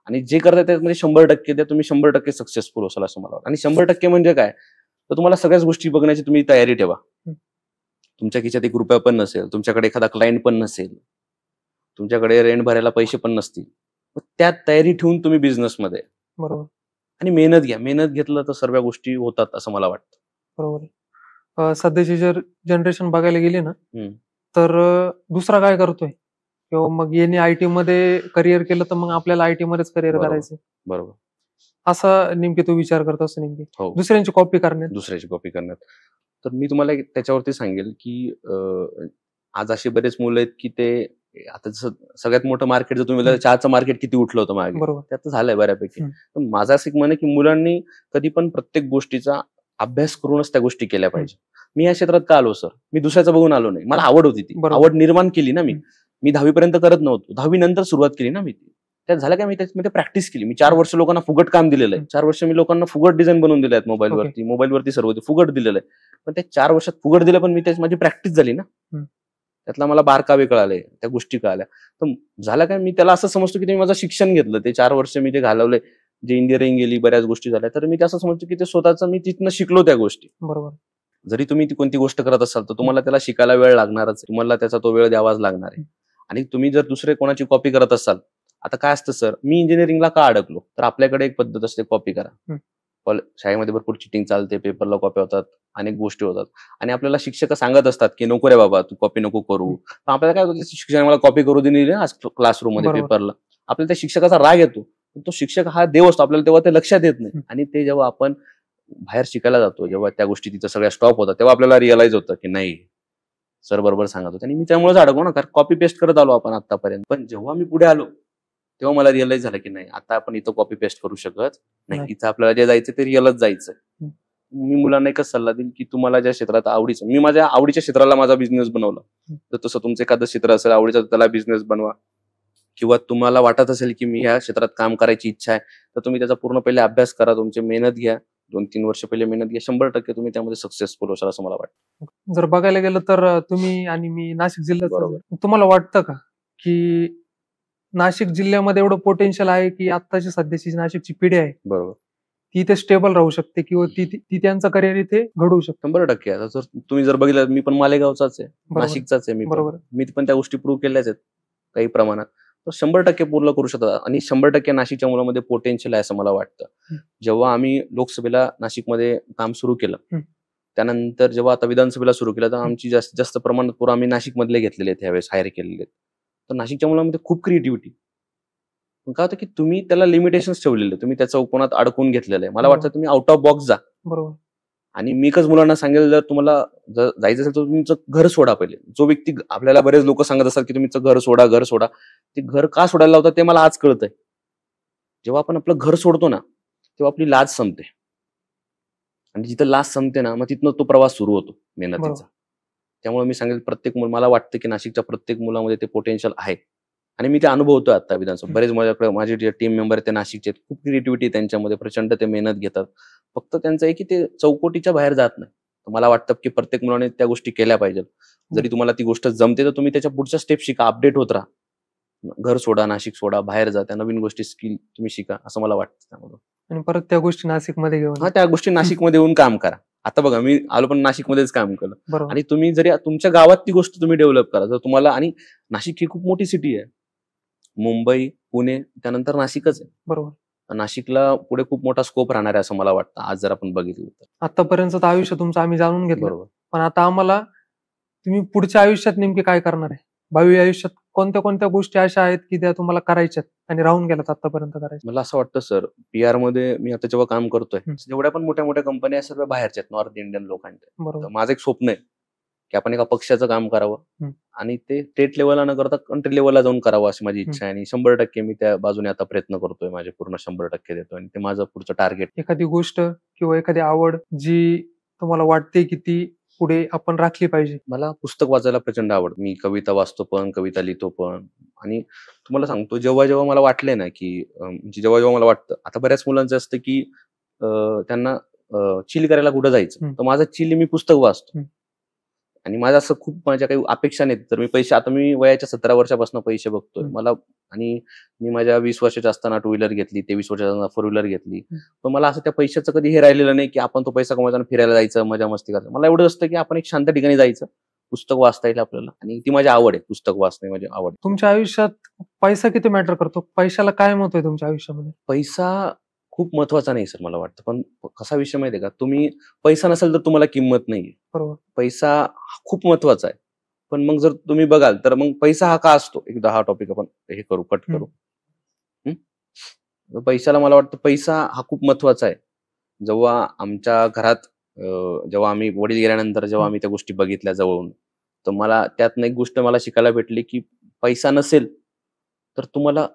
आणि जे करताय त्यामध्ये 100% द्या. तुम्ही 100% सक्सेसफुल होसाल असं मला वाटतं. आणि 100% म्हणजे काय, तर तुम्हाला सगळ्याच गोष्टी बघण्याची तुम्ही तयारी ठेवा. तुमच्या खिशात एक रुपया पण नसेल, तुमच्याकडे एखादा क्लायंट पण नसेल, तुमच्याकडे रेंट भरायला पैसे पण नसतील, त्यात तयारी ठेवून तुम्ही बिझनेसमध्ये. बरोबर. आणि मेहनत घ्या. मेहनत घेतलं तर सर्व गोष्टी होतात असं मला वाटतं. बरोबर. सध्याची जर जनरेशन बघायला गेली ना तर दुसरा काय करतोय, किंवा मग यांनी आयटी मध्ये करिअर केलं तर मग आपल्याला आयटी मध्येच करिअर करायचं. बरोबर. असा नेमकी तो विचार करत असतो नेमकी दुसऱ्यांची कॉपी करण्यात. तर मी तुम्हाला त्याच्यावरती सांगेल की आज असे बरेच मुलं आहेत की ते आता जसं सगळ्यात मोठं मार्केट जर तुम्ही चहाचं मार्केट किती उठलं होतं मागे, त्यात झालंय बऱ्यापैकी. तर माझं असं एक म्हणणं आहे की मुलांनी कधी पण प्रत्येक गोष्टीचा अभ्यास करूनच त्या गोष्टी केल्या पाहिजे. मी या क्षेत्रात का आलो सर, मी दुसऱ्याचं बघून आलो नाही, मला आवड होती, ती आवड निर्माण केली ना मी 10वी पर्यंत करत नव्हतो, 10वी नंतर सुरुवात केली ना मी. त्यात झालं काय, मी त्याच्यामध्ये प्रॅक्टिस केली. मी 4 वर्ष लोकांना फुगट काम दिलेलं आहे. 4 वर्ष मी लोकांना फुगट डिझाईन बनवून दिले आहेत मोबाईलवरती सर्व फुगट दिलेलं आहे. पण त्या 4 वर्षात फुगट दिलं, पण मी त्याची माझी प्रॅक्टिस झाली ना, त्यातला मला बारकावे कळाले, त्या गोष्टी कळाल्या. तर झालं काय, मी त्याला असं समजतो की ते माझं शिक्षण घेतलं, ते 4 वर्ष मी ते घालवले, जे इंजिनिअरिंग गेली, बऱ्याच गोष्टी झाल्या, तर मी असं समजतो की ते स्वतःचं मी तिथनं शिकलो त्या गोष्टी. बरोबर. जरी तुम्ही ती कोणती गोष्ट करत असाल तर तुम्हाला त्याला शिकायला वेळ लागणारच, तुम्हाला त्याचा तो वेळ द्यावाच लागणार आहे. आणि तुम्ही जर दुसरे कोणाची कॉपी करत असाल, आता काय असतं सर, मी इंजिनिअरिंगला का अडकलो, तर आपल्याकडे एक पद्धत असते कॉपी करा. शाळेमध्ये भरपूर चिटिंग चालते, पेपरला कॉपी होतात, अनेक गोष्टी होतात. आणि आपल्याला शिक्षक सांगत असतात की नको रे बाबा, तू कॉपी नको करू. आपल्याला काय होतं, शिक्षकाने मला कॉपी करू दिली ना क्लासरूम मध्ये पेपरला, आपल्याला त्या शिक्षकाचा राग येतो. तो शिक्षक हा देव असतो, आपल्याला तेव्हा ते लक्षात येत नाही. आणि ते जेव्हा आपण बाहेर शिकायला जातो, जेव्हा त्या गोष्टी तिथं सगळ्या स्टॉप होतात, तेव्हा आपल्याला रिअलाइज होतं की नाही, सर बरोबर सांगत होते आणि मी त्यामुळेच अडकलो ना, कारण कॉपी पेस्ट करत आलो आपण आतापर्यंत. पण जेव्हा मी पुढे आलो तेव्हा मला रिअलाइज झालं की नाही, आता आपण इथं कॉपी पेस्ट करू शकत नाही. नाही. इथं आपल्याला जे जायचं ते रिअलच जायचं. हं. मी मुलांना एकच सल्ला देईन की तुम्हाला ज्या क्षेत्रात आवडीचं, मी माझ्या आवडीच्या क्षेत्राला माझा बिझनेस बनवला. तर तसं तुमचं एखादं क्षेत्र असेल आवडीचं, त्याला बिझनेस बनवा. किंवा तुम्हाला वाटत असेल की मी ह्या क्षेत्रात काम करायची इच्छा आहे, तर तुम्ही त्याचा पूर्ण पहिले अभ्यास करा, तुमची मेहनत घ्या, 2-3 वर्ष पहिले मेहनत घ्या. 100% तुम्ही त्यामध्ये सक्सेसफुल होशाल असं मला वाटतं. जर बघायला गेलं तर तुम्ही आणि मी नाशिक जिल्ह्यात, बरोबर. तुम्हाला वाटतं का की नाशिक जिल्ह्यामध्ये एवढं पोटेन्शियल आहे की आत्ताची सध्याची नाशिकची पिढी आहे बरोबर. ती इथे स्टेबल राहू शकते किंवा ती त्यांचं करिअर इथे घडवू शकते? 100%. आता जर तुम्ही जर बघितलं, मी पण मालेगावचाच आहे, बरोबर. नाशिकचाच आहे. बरोबर. मी पण त्या गोष्टी प्रूव्ह केल्याच आहेत काही प्रमाणात. तर 100% पूर्ण करू शकतात आणि 100% नाशिकच्या मुलामध्ये पोटेन्शियल आहे असं मला वाटतं. जेव्हा आम्ही लोकसभेला नाशिकमध्ये काम सुरू केलं, त्यानंतर जेव्हा आता विधानसभेला सुरू केलं, तर आमची जास्तीत जास्त प्रमाणात पोरं आम्ही नाशिकमधले घेतलेले आहेत, यावेळेस हायर केलेले आहेत. तर नाशिकच्या मुलांमध्ये खूप क्रिएटिव्हिटी. पण काय होतं की तुम्ही त्याला लिमिटेशन्स ठेवलेले, तुम्ही त्या चौकोनात अडकून घेतलेलं आहे. मला वाटतं तुम्ही आउट ऑफ बॉक्स जा. बरोबर. आणि मी एकच मुलांना सांगेल, जर तुम्हाला जर जायचं असेल तर तुमचं घर सोडा पहिले. जो व्यक्ती, आपल्याला बरेच लोक सांगत असतात की तुमचं घर सोडा, घर सोडा. ते घर का सोडायला लावतात ते मला आज कळतंय. जेव्हा आपण आपलं घर सोडतो ना, तेव्हा आपली लाज संपते. आणि जिथं लाज संपते ना, मग तिथनं तो प्रवास सुरू होतो मेहनतीचा. त्यामुळे मी सांगेल प्रत्येक मला वाटतं की नाशिकच्या प्रत्येक मुलामध्ये ते पोटेन्शियल आहे. आणि मी ते अनुभवतोय आता विधानसभा. बरेच माझ्याकडे माझे जे टीम मेंबर आहेत ते नाशिकचे आहेत. खूप क्रिएटिव्हिटी त्यांच्यामध्ये, प्रचंड ते मेहनत घेतात. फक्त त्यांचं आहे की ते चौकटीच्या बाहेर जात नाही. मला वाटतं की प्रत्येक मुलाने त्या गोष्टी केल्या पाहिजेत. जरी तुम्हाला ती गोष्ट जमते तर तुम्ही त्याच्या पुढच्या स्टेप शिका, अपडेट होत राहा. घर सोडा, नाशिक सोडा, बाहेर जा, त्या नवीन गोष्टी स्किल तुम्ही शिका असं मला वाटतं त्यामधून. आणि परत त्या गोष्टी नाशिकमध्ये घेऊन त्या गोष्टी नाशिकमध्ये येऊन काम करा. आता बघा, मी आलो पण नाशिकमध्येच काम केलं. बरोबर. आणि तुम्ही जरी तुमच्या गावात ती गोष्ट तुम्ही डेव्हलप करा, जर तुम्हाला, आणि नाशिक ही खूप मोठी सिटी आहे. मुंबई, पुणे, त्यानंतर नाशिकच आहे. बरोबर. नाशिकला पुढे खूप मोठा स्कोप राहणार आहे असं मला वाटतं, आज जर आपण बघितलं तर. आतापर्यंतचं आयुष्य तुमचं आम्ही जाणून घेतलं, बरोबर. पण आता आम्हाला तुम्ही पुढच्या आयुष्यात नेमके काय करणार आहे? भावी आयुष्यात कोणत्या कोणत्या गोष्टी अशा आहेत की त्या तुम्हाला करायच्यात आणि राहून गेल्यात आतापर्यंत करायच्या? मला असं वाटतं सर, PR मध्ये मी आता जेव्हा काम करतोय, जेवढ्या पण मोठ्या मोठ्या कंपन्या सर्व बाहेरच्या आहेत, नॉर्थ इंडियन लोकांच्या. बरोबर. तर माझं एक स्वप्न आहे की आपण एका पक्षाचं काम करावं आणि ते स्टेट लेवलला न करता कंट्री लेवलला जाऊन करावं अशी माझी इच्छा आहे. आणि 100% मी त्या बाजूने आता प्रयत्न करतोय, माझे पूर्ण 100% देतोय आणि ते माझं पुढचं टार्गेट. एखादी गोष्ट किंवा एखादी आवड जी तुम्हाला वाटते की ती पुढे आपण राखली पाहिजे? मला पुस्तक वाचायला प्रचंड आवडतं. मी कविता वाचतो पण, कविता लिहितो पण. आणि तुम्हाला सांगतो, जेव्हा जेव्हा मला वाटलंय ना की म्हणजे जेव्हा जेव्हा मला वाटतं, आता बऱ्याच मुलांचं असतं की त्यांना चिल करायला कुठं जायचं, तर माझं चिल मी पुस्तक वाचतो. आणि माझं असं खूप, माझ्या काही अपेक्षा नाहीत. तर मी पैसे, आता मी वयाच्या 17 वर्षापासून पैसे बघतोय मला. आणि मी माझ्या 20 वर्षाच्या असताना 2 व्हीलर घेतली, 23 वर्षाच्या 4 व्हीलर घेतली. पण मला असं त्या पैशाचं कधी हे राहिलेलं नाही की आपण तो पैसा कमवायचा आणि फिरायला जायचं, मजा मस्ती करायचं. मला एवढं असतं की आपण एक शांत ठिकाणी जायचं, पुस्तक वाचता येईल आपल्याला. आणि ती माझी आवड आहे, पुस्तक वाचणे माझी आवड. तुमच्या आयुष्यात पैसा किती मॅटर करतो? पैशाला काय महत्व आहे तुमच्या आयुष्यामध्ये? पैसा खूप महत्वाचा नाही सर मला वाटतं. पण कसा विषय माहितीये का, तुम्ही पैसा नसेल तर तुम्हाला किंमत नाहीये. बरोबर. पैसा खूप महत्वाचा आहे. पण मग जर तुम्ही बघाल तर मग पैसा हा का असतो, एकदा हा टॉपिक आपण हे करू, कट करू. पैशाला मला वाटतं पैसा हा खूप महत्वाचा आहे. जेव्हा आमच्या घरात जेव्हा आम्ही वडील गेल्यानंतर जेव्हा आम्ही त्या गोष्टी बघितल्या जवळून, तर मला त्यातनं एक गोष्ट मला शिकायला भेटली की पैसा नसेल तर तुम्हाला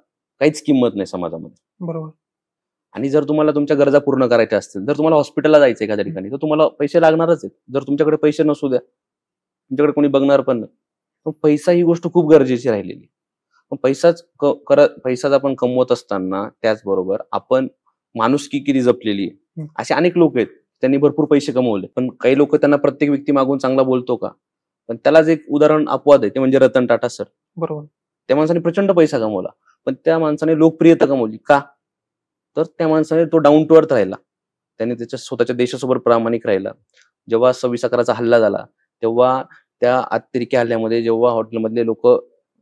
काहीच किंमत नाही समाजामध्ये. बरोबर. आणि जर तुम्हाला तुमच्या गरजा पूर्ण करायच्या असतील, जर तुम्हाला हॉस्पिटलला जायचं एखाद्या ठिकाणी, तर तुम्हाला पैसे लागणारच आहेत. जर तुमच्याकडे पैसे नसू द्या, तुमच्याकडे कोणी बघणार पण नाही. पण पैसा ही गोष्ट खूप गरजेची राहिलेली. पण पैसाच आपण कमवत असताना त्याचबरोबर आपण माणुसकी किती जपलेली आहे. असे अनेक लोक आहेत, त्यांनी भरपूर पैसे कमवले, पण काही लोक त्यांना प्रत्येक व्यक्ती मागून चांगला बोलतो का? पण त्यालाच एक उदाहरण अपवाद आहे, ते म्हणजे रतन टाटा सर. बरोबर. त्या माणसाने प्रचंड पैसा कमवला, पण त्या माणसाने लोकप्रियता कमवली का? तर त्या माणसाने तो डाऊन टू अर्थ राहिला, त्याने त्याच्या स्वतःच्या देशासोबत प्रामाणिक राहिला. जेव्हा 26/11चा हल्ला झाला, तेव्हा त्या अतिरेकी हल्ल्यामध्ये जेव्हा हॉटेलमधले लोक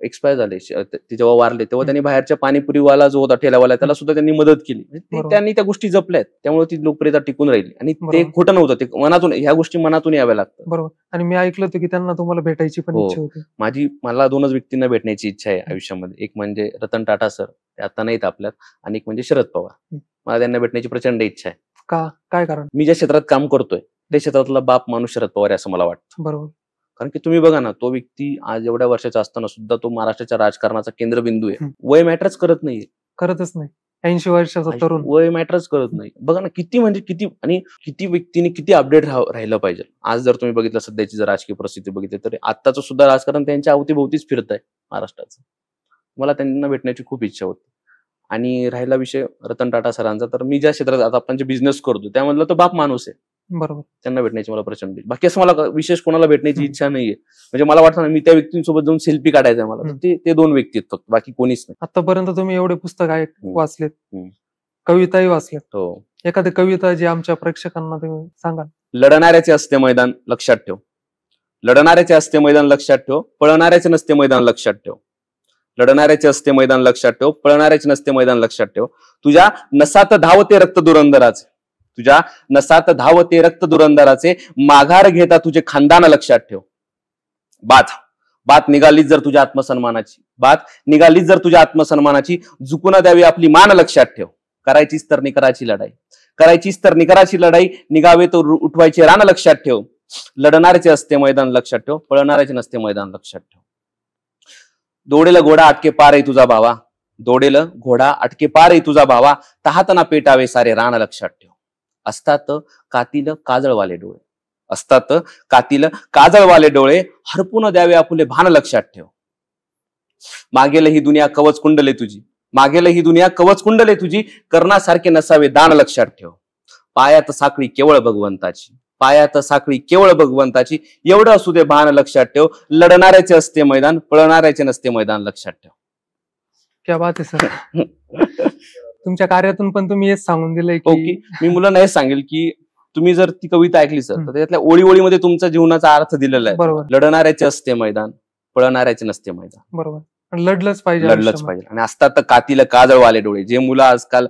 एक्सपायर झाले, ते जेव्हा वारले, तेव्हा त्यांनी बाहेरच्या पाणीपुरीवाला जो होता ठेलावाला, त्याला सुद्धा त्यांनी मदत केली. त्यांनी त्या गोष्टी जपल्यात, त्यामुळे ती लोकप्रियता टिकून राहिली. आणि ते खोटं नव्हतं, ते मनातून, ह्या गोष्टी मनातून याव्या लागतात. बरोबर. आणि मी ऐकलं होतं की त्यांना तुम्हाला भेटायची पण इच्छा होती. मला 2च व्यक्तींना भेटण्याची इच्छा आहे आयुष्यामध्ये. एक म्हणजे रतन टाटा सर, ते आता नाहीत आपल्यात, आणि एक म्हणजे शरद पवार. मला त्यांना भेटण्याची प्रचंड इच्छा आहे. का? काय कारण? मी ज्या क्षेत्रात काम करतोय त्या क्षेत्रातला बाप माणूस शरद पवार आहे असं मला वाटतं. बरोबर. कारण की तुम्ही बघा ना, तो व्यक्ती आज एवढ्या वर्षाचा असताना सुद्धा तो महाराष्ट्राच्या राजकारणाचा केंद्रबिंदू आहे. वय मॅटरच करत नाहीये. करतच नाही. 80 वर्षाचा तरुण. वय मॅटरच करत नाही. बघा ना, किती म्हणजे किती, आणि किती व्यक्तीने किती अपडेट राहिलं पाहिजे. आज जर तुम्ही बघितलं सध्याची जर राजकीय परिस्थिती बघितली तर आत्ताचं सुद्धा राजकारण त्यांच्या अवतीभोवतीच फिरत आहे महाराष्ट्राचं. मला त्यांना भेटण्याची खूप इच्छा होती. आणि राहिला विषय रतन टाटा सरांचा, तर मी ज्या क्षेत्रात आता आपण जे बिझनेस करतो त्यामधला तो बाप माणूस आहे. बरोबर. त्यांना भेटण्याची मला प्रचंड, बाकी असं मला विशेष कोणाला भेटण्याची इच्छा नाहीये. म्हणजे मला वाटतं ना, मी त्या व्यक्तींसोबत जाऊन सेल्फी काढायचा मला, ते दोन व्यक्ती आहेत फक्त, बाकी कोणीच नाही. आतापर्यंत तुम्ही एवढे पुस्तक वाचलेत, कविताही वाचल्यात. हो. एखादी कविता जी आमच्या प्रेक्षकांना तुम्ही सांगाल? लढणाऱ्याचे असते मैदान लक्षात ठेव, लढणाऱ्याचे असते मैदान लक्षात ठेव, पळणाऱ्याचे नसते मैदान लक्षात ठेव. लढणाऱ्याचे असते मैदान लक्षात ठेव, पळणाऱ्याचे नसते मैदान लक्षात ठेव. तुझ्या नसात धावते रक्त दुरंदराचे, तुझ्या नसात धावते रक्त दुरंदराचे, माघार घेता तुझे खानदान लक्षात ठेव. बात निघालीच जर तुझ्या आत्मसन्मानाची, बात निघालीच जर तुझ्या आत्मसन्मानाची, झुकू न द्यावी आपली मान लक्षात ठेव. करायचीच तर निकराची लढाई, करायचीच तर निकराची लढाई, निघावे तो उठवायचे रान लक्षात ठेव. लढणाऱ्याचे असते मैदान लक्षात ठेव, पळणाऱ्याचे नसते मैदान लक्षात ठेव. दौडेल घोडा अटके पार आहे तुझा भावा, दौडेल घोडा अटके पार आहे तुझा भावा, तहातना पेटावे सारे रान लक्षात ठेव. असतात कातील काजळवाले डोळे, असतात कातील काजळवाले डोळे, हरपून द्यावे आपुले भान लक्षात ठेव. मागेल ही दुनिया कवच कुंडले तुझी, मागेल ही दुनिया कवच कुंडले तुझी, कर्णासारखे नसावे दान लक्षात ठेव. पायात साखळी केवळ भगवंताची, पायात साखळी केवळ भगवंताची, एवढं असू दे भान लक्षात ठेव. लढणाऱ्याचे असते मैदान, पळणाऱ्याचे नसते मैदान लक्षात ठेव. क्या बात आहे सर. तुमच्या कार्यातून पण तुम्ही हेच सांगून दिलंय की मी मुलांना हेच सांगेल की तुम्ही जर ती कविता ऐकली सर, तर त्यातल्या ओळीमध्ये तुमच्या जीवनाचा अर्थ दिलेला आहे. बरोबर. लढणाऱ्याचे असते मैदान, पळणाऱ्याचे नसते मैदान. बरोबर. लढलंच पाहिजे, लढलंच पाहिजे. आणि असतात तर कातील काजळवाले डोळे, जे मुलं आजकाल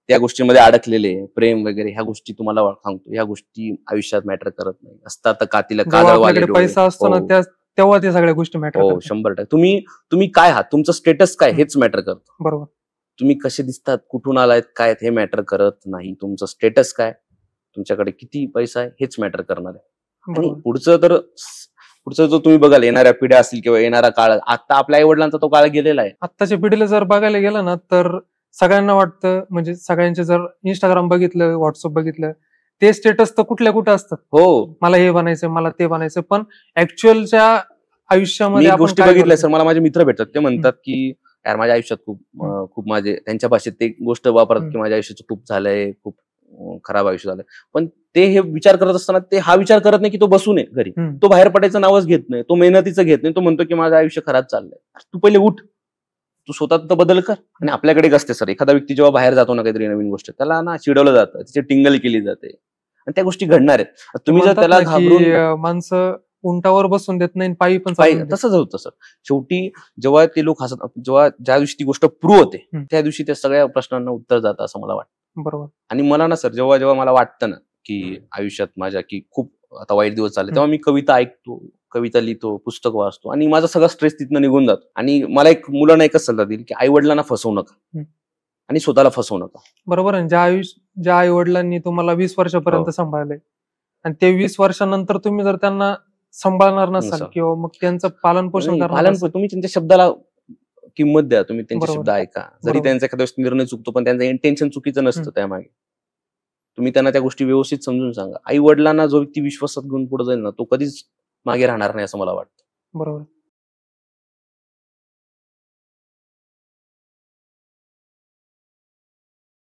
त्या गोष्टीमध्ये अडकलेले, प्रेम वगैरे ह्या गोष्टी तुम्हाला सांगतो, ह्या गोष्टी आयुष्यात मॅटर करत नाही. असतात तर कातील काजळवाले डोळे. पैसा असतो ना तेव्हा ते सगळ्या गोष्टी मॅटर करतात. 100%. तुम्ही काय आहात, तुमचं स्टेटस काय, हेच मॅटर करतं. बरोबर. तुम्ही कसे दिसतात, कुठून आलायत, काय, हे मॅटर करत नाही. तुमचं स्टेटस काय, तुमच्याकडे किती पैसा आहे, हेच मॅटर करणार आहे. आणि पुढचं जो तुम्ही बघाल, येणाऱ्या पिढ्या असतील किंवा येणारा काळ, आता आपल्या आई वडिलांचा तो काळ गेलेला आहे. आत्ताच्या पिढीला जर बघायला गेलं ना, तर सगळ्यांना वाटतं, म्हणजे सगळ्यांचे जर इंस्टाग्राम बघितलं, व्हॉट्सअप बघितलं, ते स्टेटस तर कुठल्या असतात. हो, मला हे बनायचं, मला ते बनायचं, पण ऍक्च्युअलच्या आयुष्यामध्ये गोष्टी बघितल्या सर. मला माझे मित्र भेटतात, ते म्हणतात की यार माझ्या आयुष्यात खूप माझे, त्यांच्या भाषेत ते गोष्ट वापरतात की माझ्या आयुष्याचं खूप झालंय, खूप खराब आयुष्य झालंय. पण ते हे विचार करत असताना ते हा विचार करत नाही की तो बसून आहे घरी, तो बाहेर पडायचं नावच घेत नाही, तो मेहनतीचं घेत नाही. तो म्हणतो की माझं आयुष्य खराब चाललंय. तू पहिले उठ, तू स्वतः बदल कर. आणि आपल्याकडे कसं असते सर, एखादा व्यक्ती जेव्हा बाहेर जातो ना काहीतरी नवीन गोष्ट, त्याला ना चिडवलं जातं, त्याची टिंगल केली जाते, आणि त्या गोष्टी घडणार आहेत. तुम्ही जर त्याला घाबरून, माणसं उंटावर बसून देत नाही, पायी पण तसंच होतं सर. शेवटी जेव्हा ते लोक हसत, जेव्हा ज्या दिवशी ती गोष्ट प्रूव्ह होते, त्या दिवशी त्या सगळ्या प्रश्नांना उत्तर जातं असं मला वाटतं. बरोबर. आणि मला ना सर, जेव्हा मला वाटतं ना की आयुष्यात माझ्या की खूप आता वाईट दिवस चालले, तेव्हा मी कविता ऐकतो, कविता लिहितो, पुस्तक वाचतो, आणि माझा सगळा स्ट्रेस तिथनं निघून जातो. आणि मला मुलांना एकच सल्ला देईल की आई वडिलांना फसवू नका आणि स्वतःला फसवू नका. बरोबर आहे. ज्या आई वडिलांनी तुम्हाला 20 वर्षापर्यंत सांभाळलंय, आणि ते 20 वर्षानंतर तुम्ही जर त्यांना सांभाळणार नसाल किंवा मग त्यांचं पालन पोषण करणार, तुम्ही त्यांच्या शब्दाला किंमत द्या, तुम्ही त्यांचे शब्द ऐका. जरी त्यांचा एखाद्या निर्णय चुकतो, पण त्यांचं इंटेन्शन चुकीचं नसतं त्यामागे. तुम्ही त्यांना त्या गोष्टी व्यवस्थित समजून सांगा. आई वडिलांना जो व्यक्ती विश्वासात घेऊन पुढे जाईल ना, तो कधीच मागे राहणार नाही असं मला वाटतं. बरोबर.